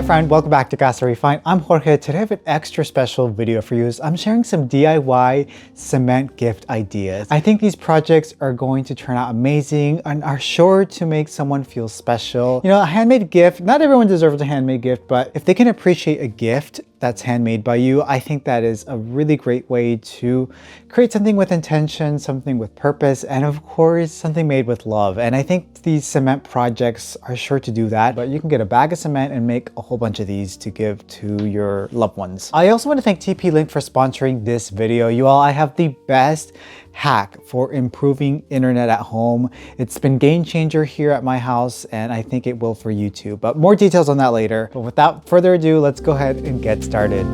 Hi friend, welcome back to Casa Refine. I'm Jorge. Today I have an extra special video for you. I'm sharing some DIY cement gift ideas. I think these projects are going to turn out amazing and are sure to make someone feel special. You know, a handmade gift, not everyone deserves a handmade gift, but if they can appreciate a gift that's handmade by you, I think that is a really great way to create something with intention, something with purpose, and of course, something made with love. And I think these cement projects are sure to do that, but you can get a bag of cement and make a whole bunch of these to give to your loved ones. I also want to thank TP-Link for sponsoring this video. You all, I have the best hack for improving internet at home. It's been game changer here at my house, and I think it will for you too. But more details on that later. But without further ado, let's go ahead and get started.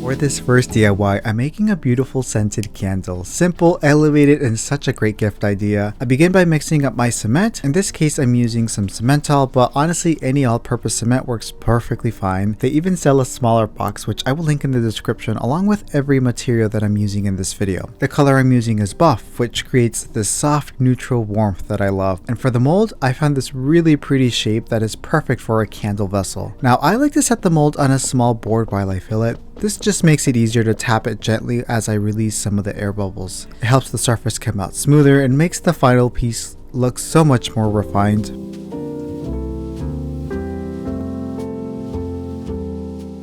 For this first DIY, I'm making a beautiful scented candle. Simple, elevated, and such a great gift idea. I begin by mixing up my cement. In this case, I'm using some Cemental, but honestly, any all-purpose cement works perfectly fine. They even sell a smaller box, which I will link in the description, along with every material that I'm using in this video. The color I'm using is buff, which creates this soft, neutral warmth that I love. And for the mold, I found this really pretty shape that is perfect for a candle vessel. Now, I like to set the mold on a small board while I fill it. This just makes it easier to tap it gently as I release some of the air bubbles. It helps the surface come out smoother and makes the final piece look so much more refined.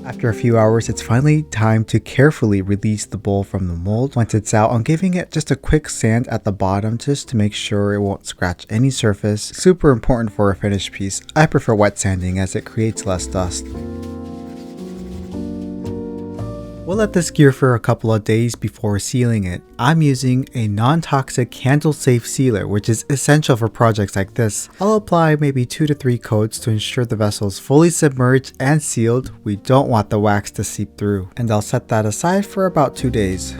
After a few hours, it's finally time to carefully release the bowl from the mold. Once it's out, I'm giving it just a quick sand at the bottom just to make sure it won't scratch any surface. Super important for a finished piece. I prefer wet sanding as it creates less dust. We'll let this cure for a couple of days before sealing it. I'm using a non-toxic candle-safe sealer, which is essential for projects like this. I'll apply maybe 2 to 3 coats to ensure the vessel is fully submerged and sealed. We don't want the wax to seep through. And I'll set that aside for about 2 days.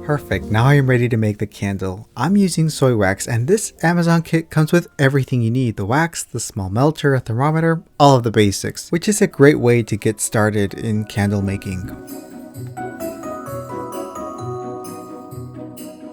Perfect, now I am ready to make the candle. I'm using soy wax, and this Amazon kit comes with everything you need. The wax, the small melter, a thermometer, all of the basics, which is a great way to get started in candle making.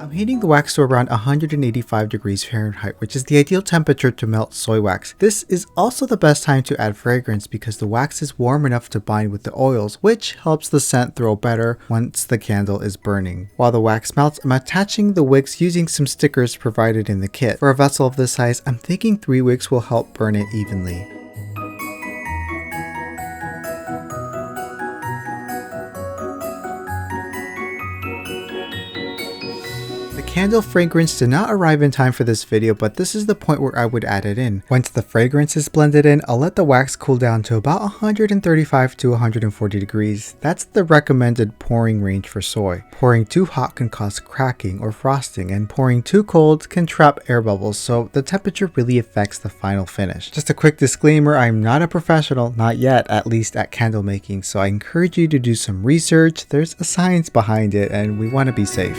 I'm heating the wax to around 185 degrees Fahrenheit, which is the ideal temperature to melt soy wax. This is also the best time to add fragrance because the wax is warm enough to bind with the oils, which helps the scent throw better once the candle is burning. While the wax melts, I'm attaching the wicks using some stickers provided in the kit. For a vessel of this size, I'm thinking 3 wicks will help burn it evenly. Candle fragrance did not arrive in time for this video, but this is the point where I would add it in. Once the fragrance is blended in, I'll let the wax cool down to about 135 to 140 degrees. That's the recommended pouring range for soy. Pouring too hot can cause cracking or frosting, and pouring too cold can trap air bubbles, so the temperature really affects the final finish. Just a quick disclaimer, I'm not a professional, not yet, at least at candle making, so I encourage you to do some research. There's a science behind it, and we want to be safe.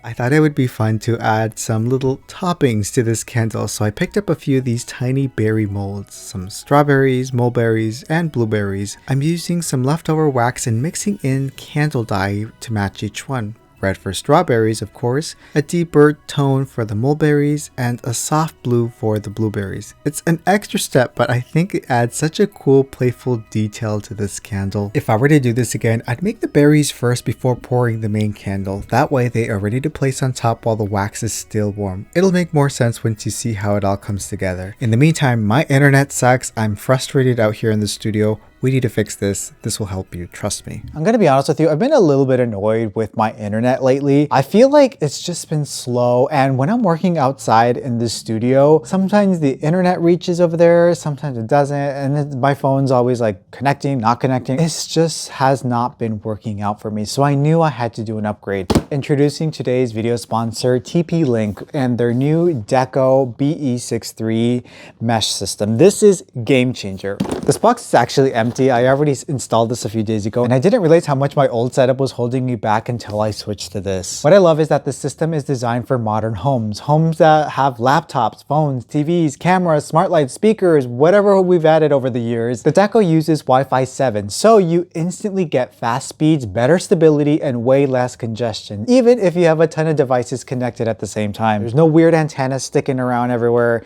I thought it would be fun to add some little toppings to this candle, so I picked up a few of these tiny berry molds, some strawberries, mulberries, and blueberries. I'm using some leftover wax and mixing in candle dye to match each one. Red for strawberries, of course, a deeper tone for the mulberries, and a soft blue for the blueberries. It's an extra step, but I think it adds such a cool, playful detail to this candle. If I were to do this again, I'd make the berries first before pouring the main candle. That way they are ready to place on top while the wax is still warm. It'll make more sense once you see how it all comes together. In the meantime, my internet sucks. I'm frustrated out here in the studio. We need to fix this. This will help you, trust me. I'm gonna be honest with you, I've been a little bit annoyed with my internet lately. I feel like it's just been slow, and when I'm working outside in the studio, sometimes the internet reaches over there, sometimes it doesn't, and my phone's always like connecting, not connecting. It just has not been working out for me, so I knew I had to do an upgrade. Introducing today's video sponsor, TP-Link, and their new Deco BE63 mesh system. This is game changer. This box is actually empty. empty. I already installed this a few days ago and I didn't realize how much my old setup was holding me back until I switched to this. What I love is that the system is designed for modern homes that have laptops, phones, TVs, cameras, smart lights, speakers, whatever we've added over the years. The Deco uses Wi-Fi 7, so you instantly get fast speeds, better stability, and way less congestion, even if you have a ton of devices connected at the same time. There's no weird antennas sticking around everywhere.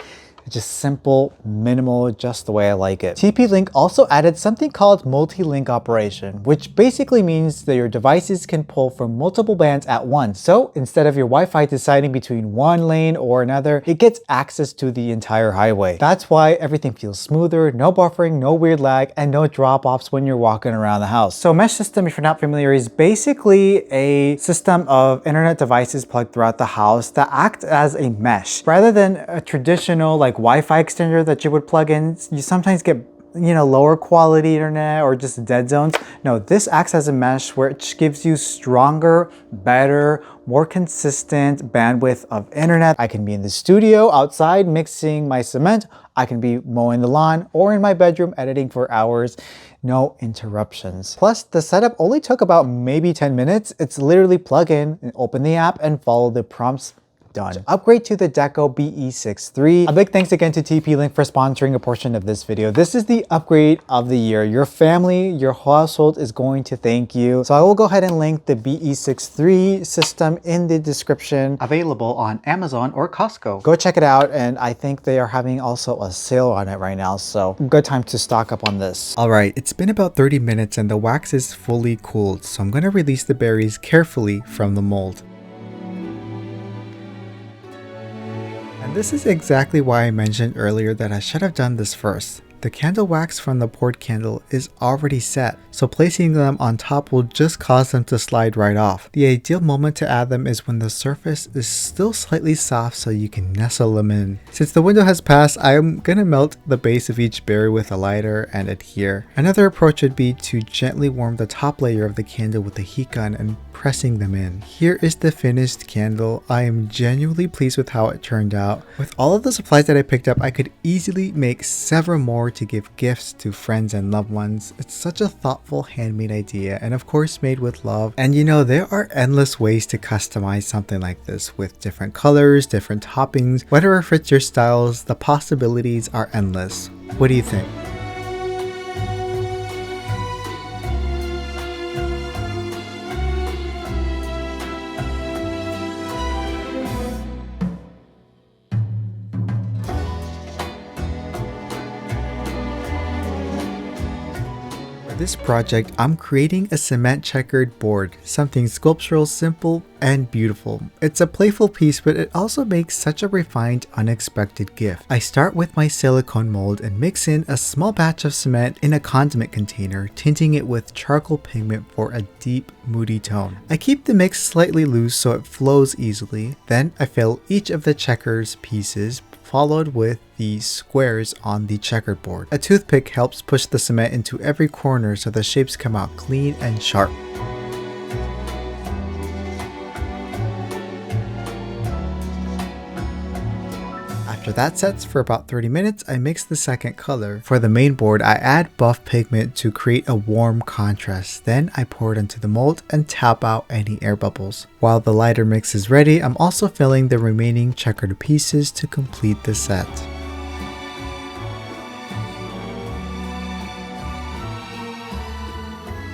Just simple, minimal, just the way I like it. TP-Link also added something called multi-link operation, which basically means that your devices can pull from multiple bands at once. So instead of your Wi-Fi deciding between one lane or another, it gets access to the entire highway. That's why everything feels smoother, no buffering, no weird lag, and no drop-offs when you're walking around the house. So mesh system, if you're not familiar, is basically a system of internet devices plugged throughout the house that act as a mesh. Rather than a traditional like Wi-Fi extender that you would plug in, you sometimes get, you know, lower quality internet or just dead zones. No, this acts as a mesh which gives you stronger, better, more consistent bandwidth of internet. I can be in the studio outside mixing my cement, I can be mowing the lawn, or in my bedroom editing for hours. No interruptions. Plus, the setup only took about maybe 10 minutes. It's literally plug in and open the app and follow the prompts. Done. Upgrade to the Deco BE63. A big thanks again to TP-Link for sponsoring a portion of this video. This is the upgrade of the year. Your family, your household is going to thank you. So I will go ahead and link the BE63 system in the description. Available on Amazon or Costco. Go check it out, and I think they are having also a sale on it right now, so good time to stock up on this. Alright, it's been about 30 minutes and the wax is fully cooled, so I'm going to release the berries carefully from the mold. And this is exactly why I mentioned earlier that I should have done this first. The candle wax from the poured candle is already set, so placing them on top will just cause them to slide right off. The ideal moment to add them is when the surface is still slightly soft so you can nestle them in. Since the window has passed, I am gonna melt the base of each berry with a lighter and adhere. Another approach would be to gently warm the top layer of the candle with a heat gun and pressing them in. Here is the finished candle. I am genuinely pleased with how it turned out. With all of the supplies that I picked up, I could easily make several more to give gifts to friends and loved ones. It's such a thoughtful handmade idea, and of course made with love. And you know, there are endless ways to customize something like this with different colors, different toppings. Whatever fits your styles, the possibilities are endless. What do you think? This project, I'm creating a cement checkered board, something sculptural, simple, and beautiful. It's a playful piece, but it also makes such a refined, unexpected gift. I start with my silicone mold and mix in a small batch of cement in a condiment container, tinting it with charcoal pigment for a deep, moody tone. I keep the mix slightly loose so it flows easily. Then I fill each of the checkers pieces, followed with the squares on the checkered board. A toothpick helps push the cement into every corner so the shapes come out clean and sharp. After that sets for about 30 minutes, I mix the second color. For the main board, I add buff pigment to create a warm contrast. Then I pour it into the mold and tap out any air bubbles. While the lighter mix is ready, I'm also filling the remaining checkered pieces to complete the set.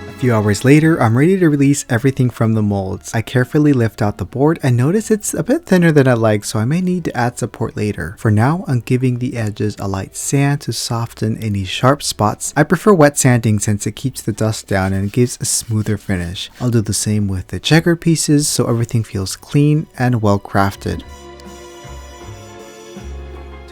A few hours later, I'm ready to release everything from the molds. I carefully lift out the board and notice it's a bit thinner than I like, so I may need to add support later. For now, I'm giving the edges a light sand to soften any sharp spots. I prefer wet sanding since it keeps the dust down and gives a smoother finish. I'll do the same with the checkered pieces so everything feels clean and well crafted.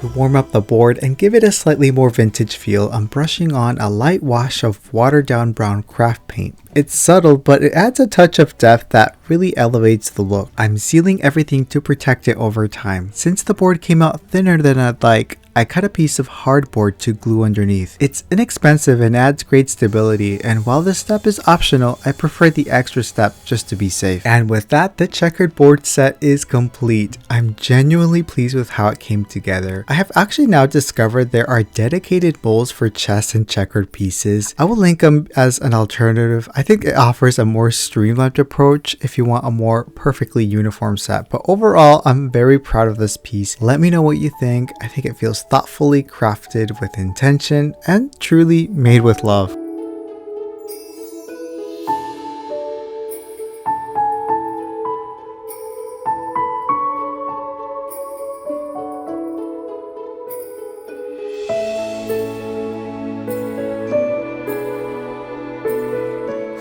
To warm up the board and give it a slightly more vintage feel, I'm brushing on a light wash of watered down brown craft paint. It's subtle, but it adds a touch of depth that really elevates the look. I'm sealing everything to protect it over time. Since the board came out thinner than I'd like, I cut a piece of hardboard to glue underneath. It's inexpensive and adds great stability, and while this step is optional, I prefer the extra step just to be safe. And with that, the checkered board set is complete. I'm genuinely pleased with how it came together. I have actually now discovered there are dedicated molds for chess and checkered pieces. I will link them as an alternative. I think it offers a more streamlined approach if you want a more perfectly uniform set, but overall, I'm very proud of this piece. Let me know what you think. I think it feels thoughtfully crafted with intention and truly made with love.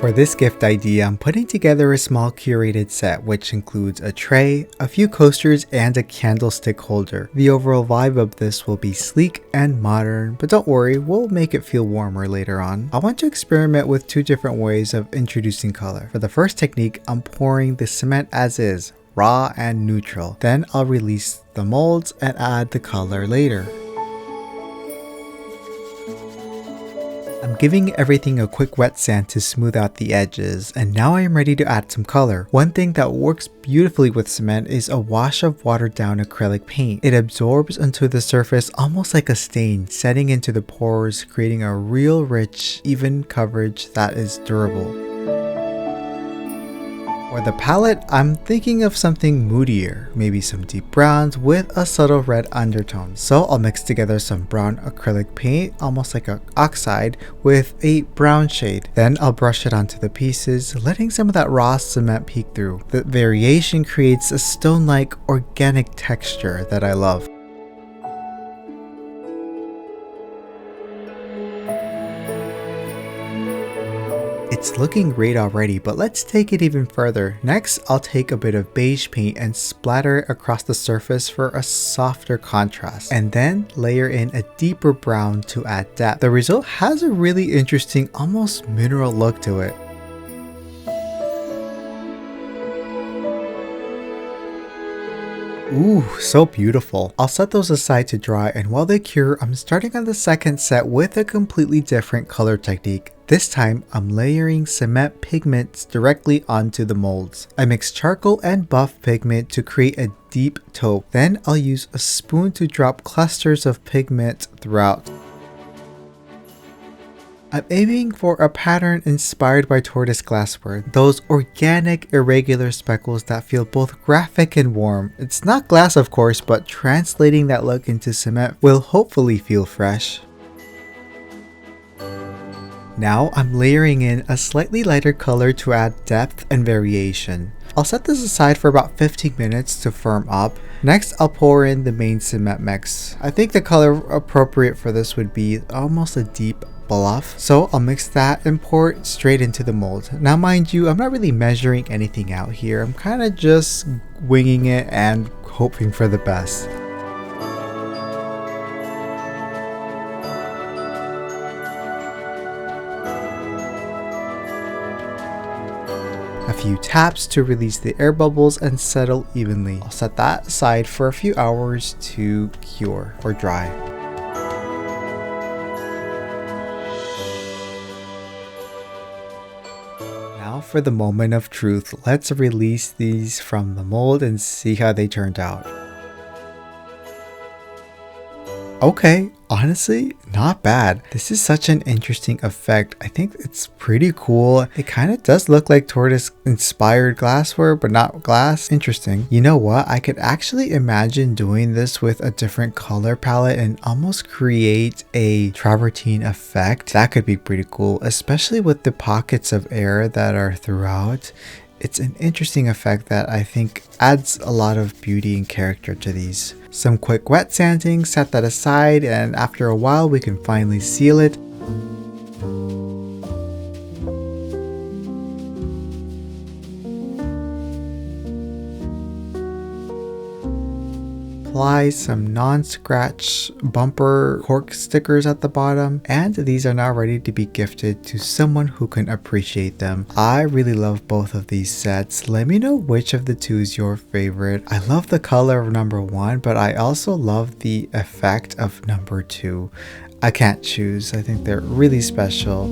For this gift idea, I'm putting together a small curated set which includes a tray, a few coasters, and a candlestick holder. The overall vibe of this will be sleek and modern, but don't worry, we'll make it feel warmer later on. I want to experiment with two different ways of introducing color. For the first technique, I'm pouring the cement as is, raw and neutral. Then I'll release the molds and add the color later. I'm giving everything a quick wet sand to smooth out the edges, and now I am ready to add some color. One thing that works beautifully with cement is a wash of watered down acrylic paint. It absorbs onto the surface almost like a stain, setting into the pores, creating a real rich, even coverage that is durable. For the palette, I'm thinking of something moodier, maybe some deep browns with a subtle red undertone. So I'll mix together some brown acrylic paint, almost like an oxide, with a brown shade. Then I'll brush it onto the pieces, letting some of that raw cement peek through. The variation creates a stone-like organic texture that I love. It's looking great already, but let's take it even further. Next, I'll take a bit of beige paint and splatter it across the surface for a softer contrast, and then layer in a deeper brown to add depth. The result has a really interesting, almost mineral look to it. Ooh, so beautiful. I'll set those aside to dry, and while they cure, I'm starting on the second set with a completely different color technique. This time, I'm layering cement pigments directly onto the molds. I mix charcoal and buff pigment to create a deep taupe. Then I'll use a spoon to drop clusters of pigment throughout. I'm aiming for a pattern inspired by tortoise glassware, those organic irregular speckles that feel both graphic and warm. It's not glass of course, but translating that look into cement will hopefully feel fresh. Now I'm layering in a slightly lighter color to add depth and variation. I'll set this aside for about 15 minutes to firm up. Next, I'll pour in the main cement mix. I think the color appropriate for this would be almost a deep bluff. So I'll mix that and pour it straight into the mold. Now mind you, I'm not really measuring anything out here. I'm kind of just winging it and hoping for the best. A few taps to release the air bubbles and settle evenly. I'll set that aside for a few hours to cure or dry. Now for the moment of truth. Let's release these from the mold and see how they turned out. Okay, honestly, not bad. This is such an interesting effect. I think it's pretty cool. It kind of does look like tortoise inspired glassware, but not glass. Interesting. You know what? I could actually imagine doing this with a different color palette and almost create a travertine effect. That could be pretty cool, especially with the pockets of air that are throughout. It's an interesting effect that I think adds a lot of beauty and character to these. Some quick wet sanding, set that aside, and after a while we can finally seal it. apply some non-scratch bumper cork stickers at the bottom, and these are now ready to be gifted to someone who can appreciate them. I really love both of these sets. Let me know which of the two is your favorite. I love the color of number 1, but I also love the effect of number 2. I can't choose. I think they're really special.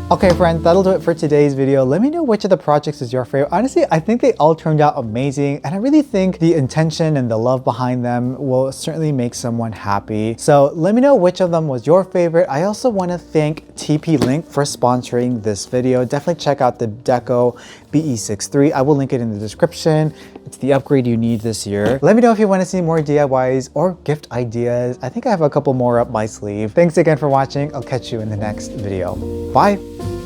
Okay friends, that'll do it for today's video. Let me know which of the projects is your favorite. Honestly, I think they all turned out amazing, and I really think the intention and the love behind them will certainly make someone happy. So let me know which of them was your favorite. I also want to thank TP-Link for sponsoring this video. Definitely check out the Deco BE63. I will link it in the description. It's the upgrade you need this year. Let me know if you want to see more DIYs or gift ideas. I think I have a couple more up my sleeve. Thanks again for watching. I'll catch you in the next video. Bye!